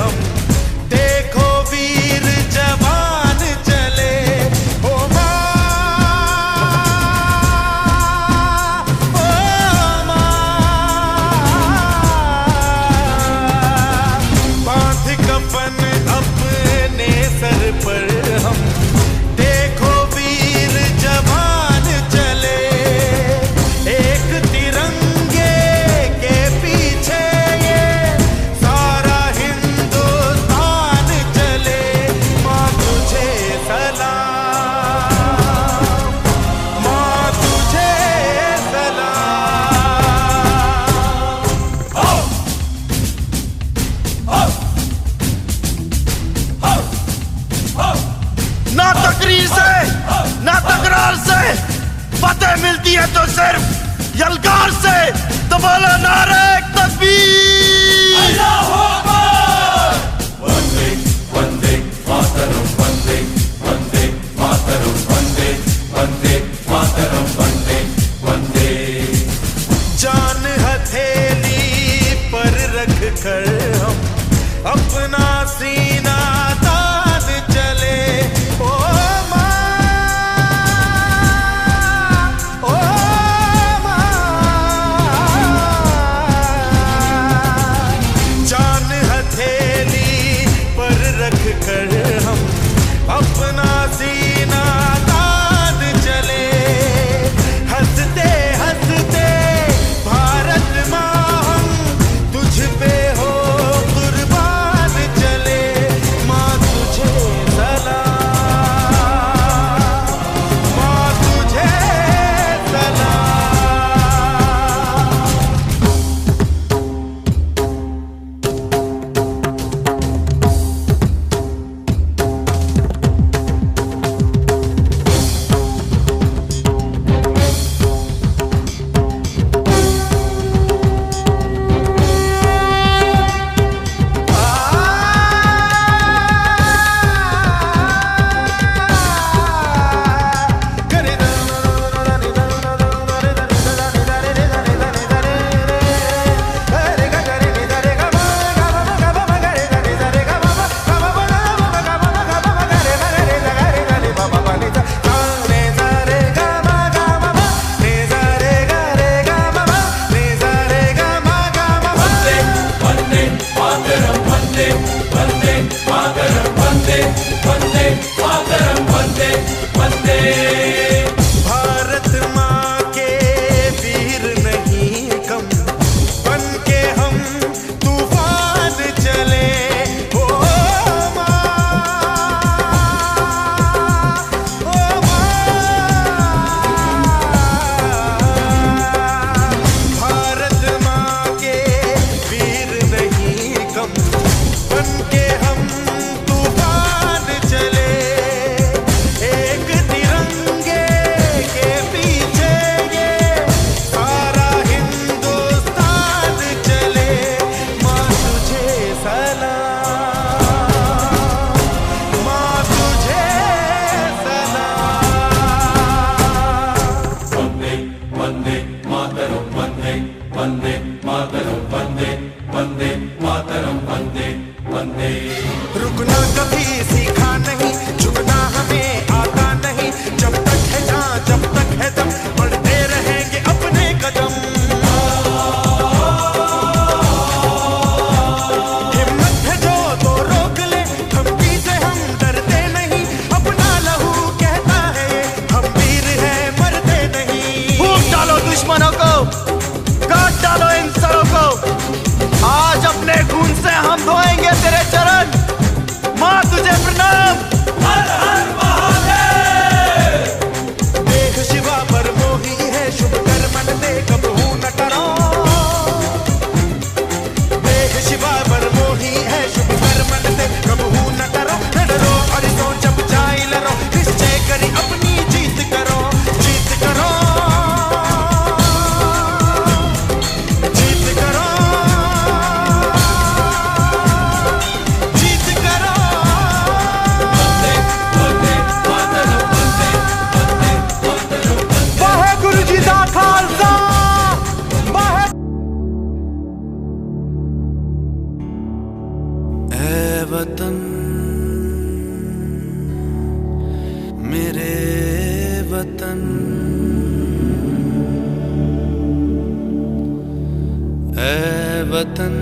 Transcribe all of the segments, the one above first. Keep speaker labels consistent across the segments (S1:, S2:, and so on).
S1: हम। देखो वीर जवान चले, ओ माँ, ओ माँ, बांध कफन अपने सर पर हम। देखो वीर जवान चले, एक तिरंगे के पीछे ये सारा हिंदुस्तान चले। माँ तुझे सलाम, माँ तुझे सलाम।
S2: ना तकरीर से ना तकरार से फतेह मिलती है तो सिर्फ यलगार से। तो बोलो नारे तकबीर।
S3: अल्लाहू अकबर। वंदे वंदे मातरम, वंदे वंदे मातरम, वंदे वंदे मातरम, वंदे वंदे।
S1: जान हथेली पर रख कर हम अपना सीना तान चले। ओ माँ, ओ माँ, जान हथेली पर रख कर हम अपना सीना तान चले। हंसते हंसते भारत माँ हम तुझ पे हो कुर्बान चले। माँ तुझे सलाम, माँ तुझे भारत माँ के वीर नहीं कम, बन के हम तूफान चले। ओ माँ, ओ माँ, भारत माँ के वीर नहीं कम, बन के हम तूफान चले। एक तिरंगे के पीछे ये सारा हिंदुस्तान चले। माँ तुझे सलाम, माँ तुझे सलाम।
S3: वंदे वंदे मातरम, वंदे वंदे मातरम, वंदे वंदे मातरम, वंदे वंदे।
S1: रुकना कभी सीखा नहीं, झुकना हमें आता नहीं। जब तक है जान, जब तक है दम, बढ़ते रहेंगे अपने कदम। हिम्मत है जो तो रोक ले, धमकी से हम डरते नहीं। अपना लहू कहता है हम वीर हैं, मरते नहीं।
S2: फूंक डालो दुश्मनों को, काट डालो इन सरों को। आज अपने खून से हम धोएंगे तेरे चरण। माँ तुझे प्रणाम।
S1: वतन मेरे वतन, ऐ वतन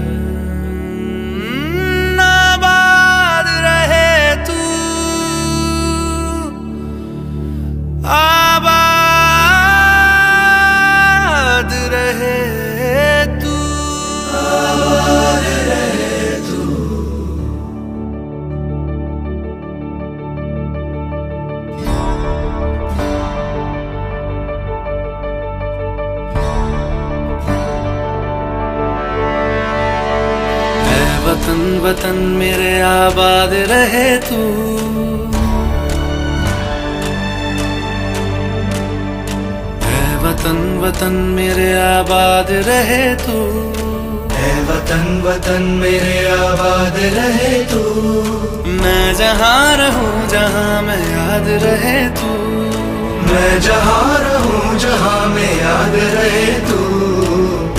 S1: आबाद रहे तू, आबाद रहे तू, आबाद रहे तू। वतन वतन मेरे आबाद रहे तू, ऐ वतन वतन मेरे आबाद रहे तू, ऐ वतन वतन मेरे आबाद रहे तू। मैं जहाँ रहूं जहाँ मैं याद रहे तू, मैं जहाँ रहूं जहाँ मैं याद रहे तू।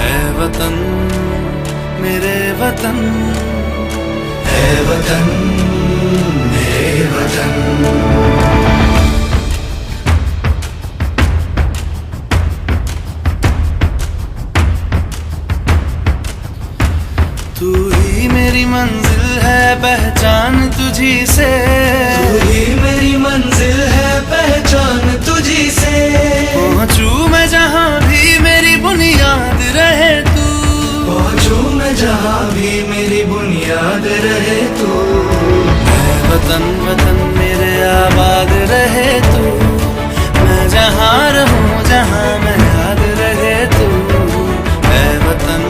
S1: ऐ वतन मेरे वतन, ऐ वतन मेरे वतन। तू ही मेरी मंजिल है पहचान तुझी से, तू ही मेरी मंजिल है पहचान तुझी से। पहुंचू मैं जहाँ भी मेरी बुनियाद रहे तू, पहुंचू मैं जहाँ भी मेरी बुनियाद रहे तू। ऐ वतन वतन मेरे आबाद रहे तू, मैं जहाँ रहूं जहाँ मैं याद रहे तू। ऐ वतन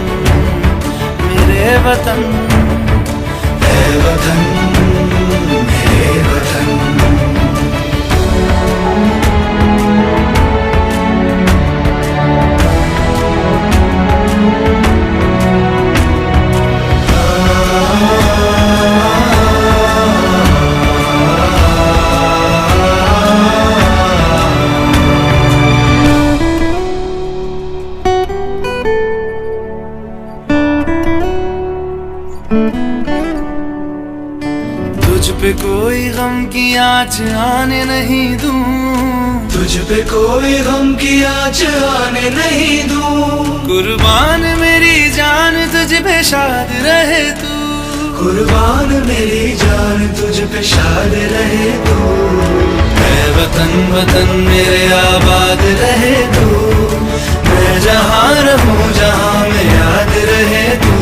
S1: मेरे वतन, ऐ वतन मेरे वतन। तुझ पे कोई गम की आँच आने नहीं दूं, तुझ पे कोई गम की आँच आने नहीं दूं। कुर्बान मेरी जान तुझ पे शाद रहे तू, कुर्बान मेरी जान तुझ पे शाद रहे तू। ऐ वतन वतन मेरे आबाद रहे तू, मैं जहाँ रहूं जहाँ मैं याद रहे तू।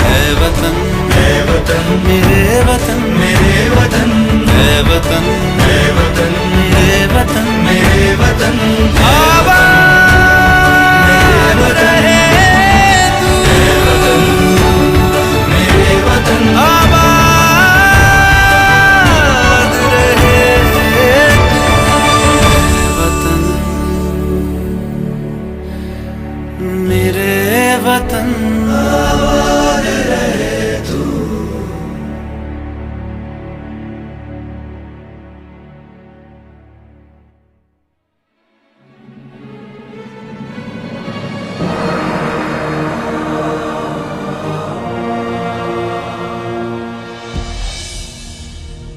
S1: ऐ वतन, ऐ वतन मेरे वतन, मेरे वतन। ऐ वतन, ऐ वतन मेरे वतन, मेरे वतन। आबाद रहे तू, मेरे वतन। आबाद रहे तू, वतन मेरे वतन। आबाद रहे तू।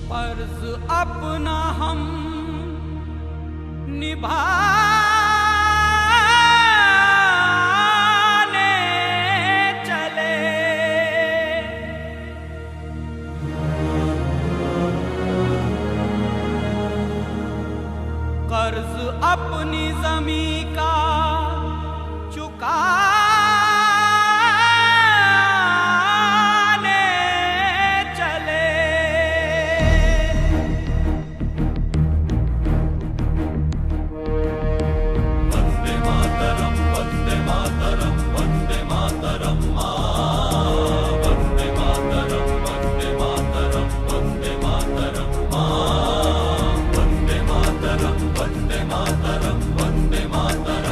S4: फर्ज अपना हम निभाने चले, कर्ज अपनी ज़मीं का चुकाने चले।
S3: वंदे मातरम, वंदे मातरम, वंदे मातरम मां। वंदे मातरम, वंदे मातरम, वंदे मातरम मां। वंदे मातरम, वंदे मातरम, वंदे मातरम।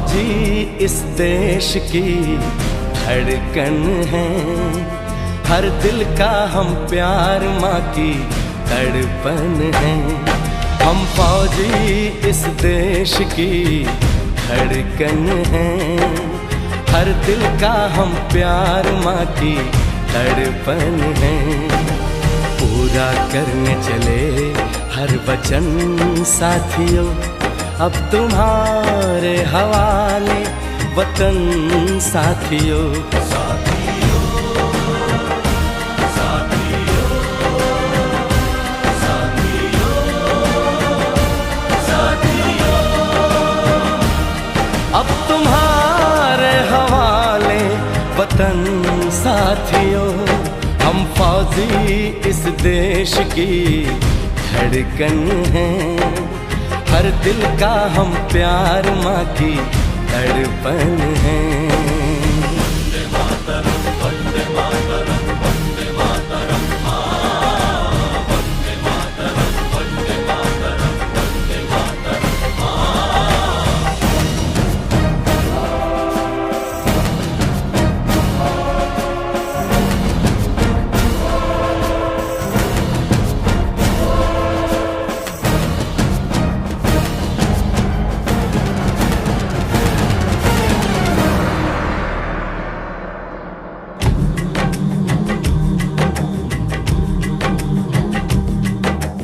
S5: फौजी इस देश की धड़कन है, हर दिल का हम प्यार माँ की तड़पन है। हम फौजी इस देश की धड़कन है, हर दिल का हम प्यार माँ की तड़पन है। पूरा करने चले हर वचन साथियों, अब तुम्हारे हवाले वतन साथियों। अब तुम्हारे हवाले वतन साथियों, हम फौजी इस देश की धड़कन हैं, हर दिल का हम प्यार माँ की तड़पन है।
S3: वंदे मातरम, वंदे मातरम, वंदे मातरम, वंदे मातरम, वंदे मातरम, वंदे मातरम।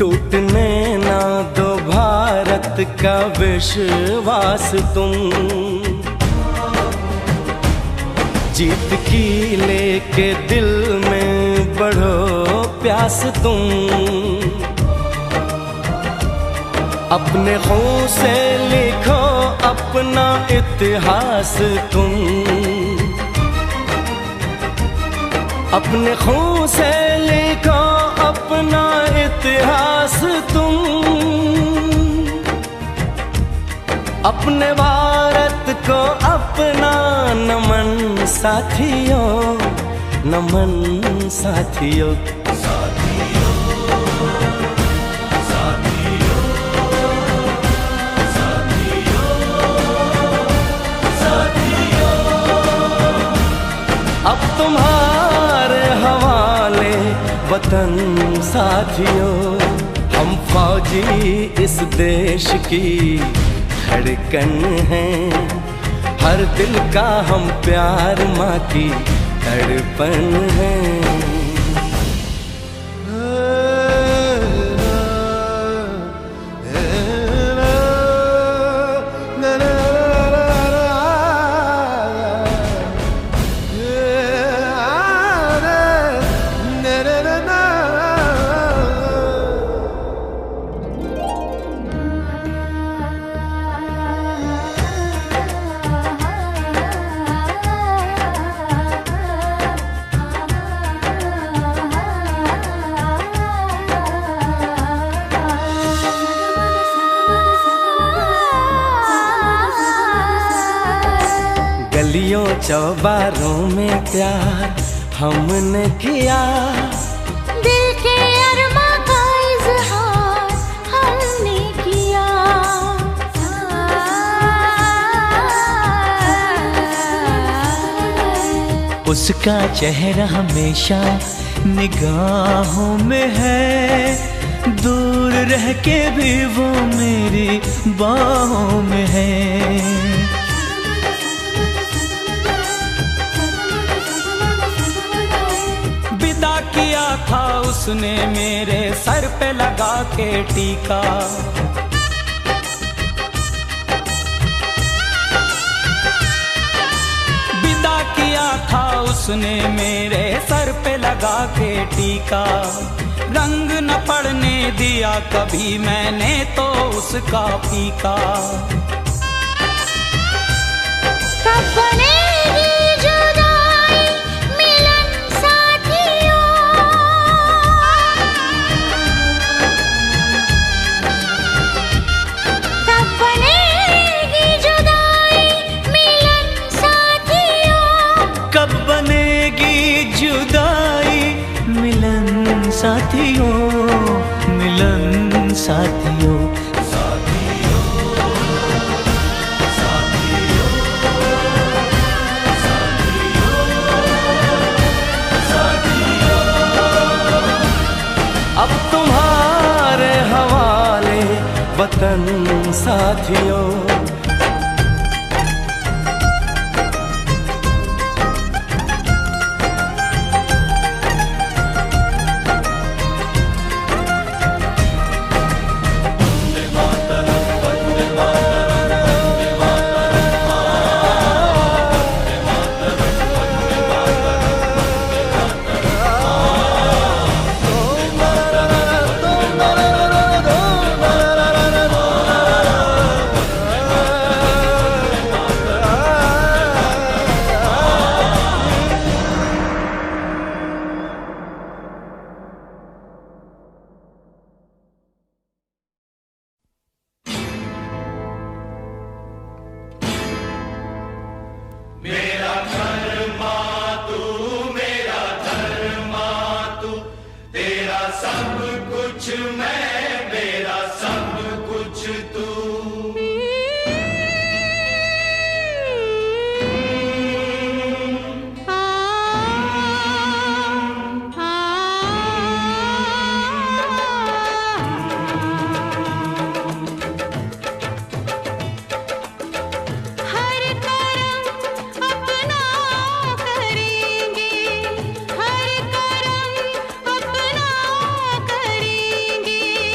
S5: टूटने ना दो भारत का विश्वास तुम, जीत की लेके दिल में बढ़ो प्यास तुम। अपने खून से लिखो अपना इतिहास तुम, अपने खून से लिखो अपना इतिहास तुम। अपने भारत को अपना नमन साथियों, नमन साथियों। अब तुम्हारे हवाले वतन साथियों, हम फौजी इस देश की धड़कन हैं, हर दिल का हम प्यार माँ की तड़पन है। गलियों चौबारों में प्यार हमने किया,
S6: दिल के अरमां का इज़हार हमने किया।
S1: उसका चेहरा हमेशा निगाहों में है, दूर रह के भी वो मेरी बाहों में है।
S4: किया था उसने मेरे सर पे लगा के टीका, विदा किया था उसने मेरे सर पे लगा के टीका। रंग न पड़ने दिया कभी मैंने तो उसका फीका।
S6: कब बनेगी जुदाई मिलन साथियों, कब बनेगी जुदाई मिलन साथियों।
S1: कब बनेगी जुदाई मिलन साथियों, मिलन साथियों।
S3: साथियों, साथियों,
S5: साथियों।
S3: मेरा धर्मा तू, मेरा धर्मा तू, तेरा सब कुछ मैं, मेरा सब कुछ तू।
S6: हर करम अपना करेंगे, हर करम अपना करेंगे।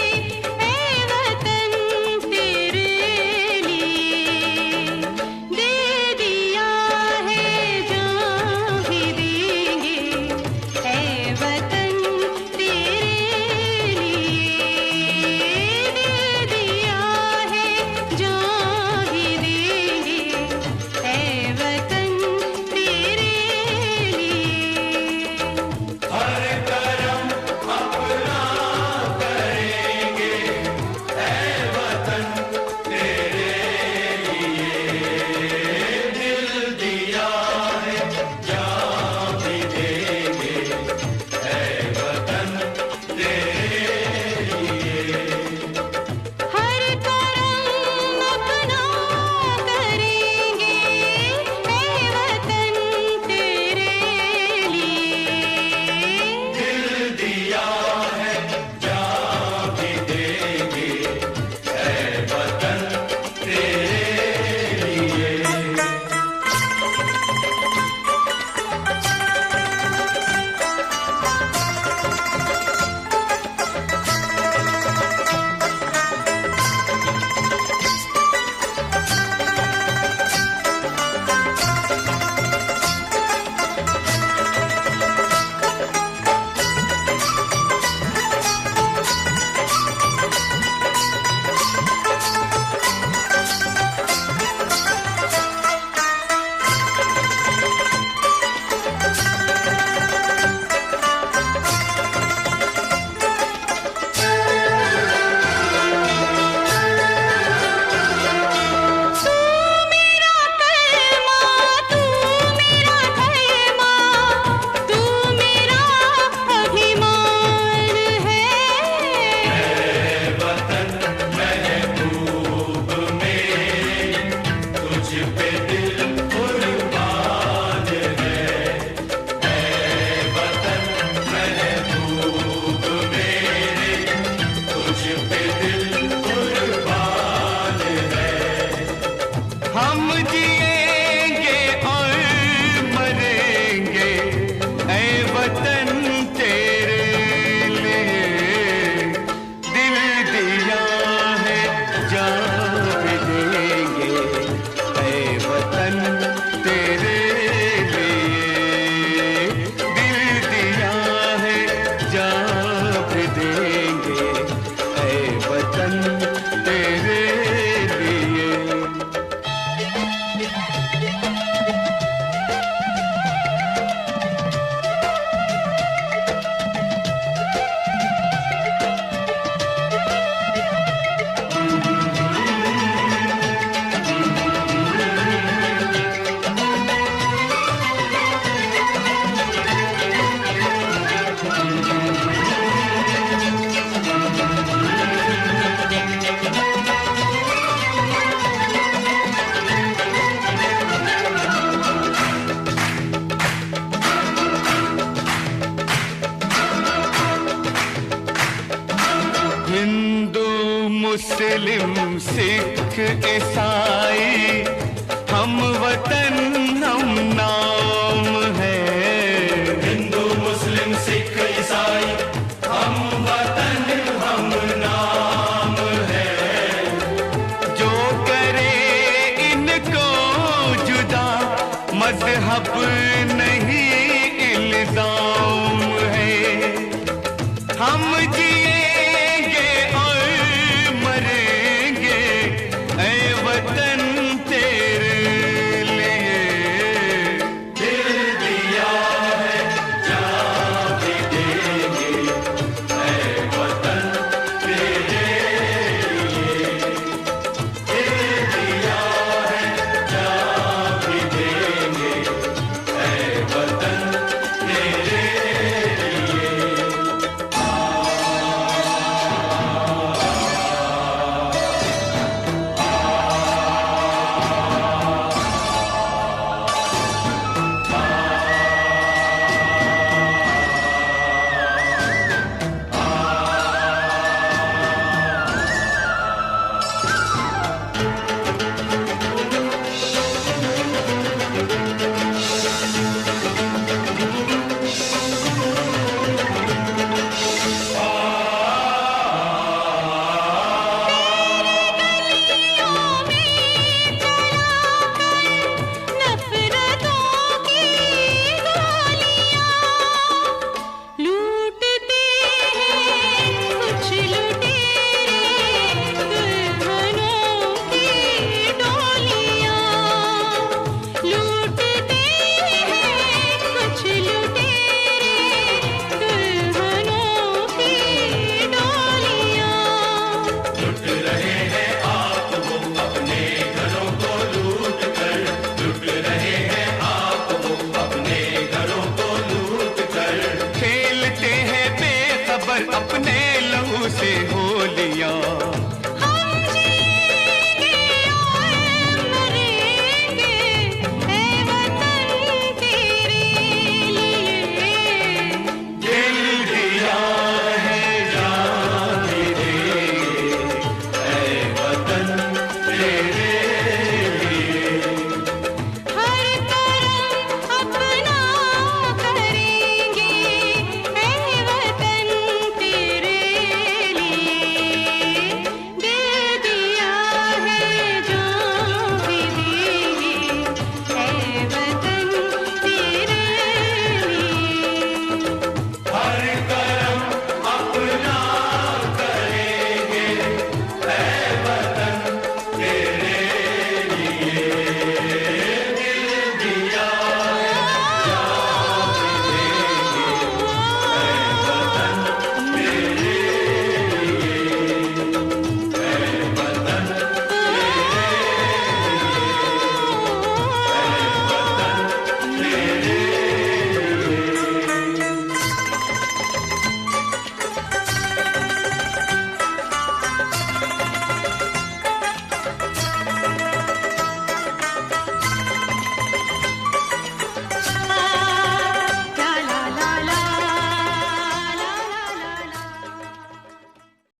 S5: मुस्लिम सिख ईसाई हम वतन हम नाम है।
S3: हिंदू मुस्लिम सिख ईसाई हम वतन हम नाम है।
S5: जो करे इनको जुदा मजहब नहीं इल्जाम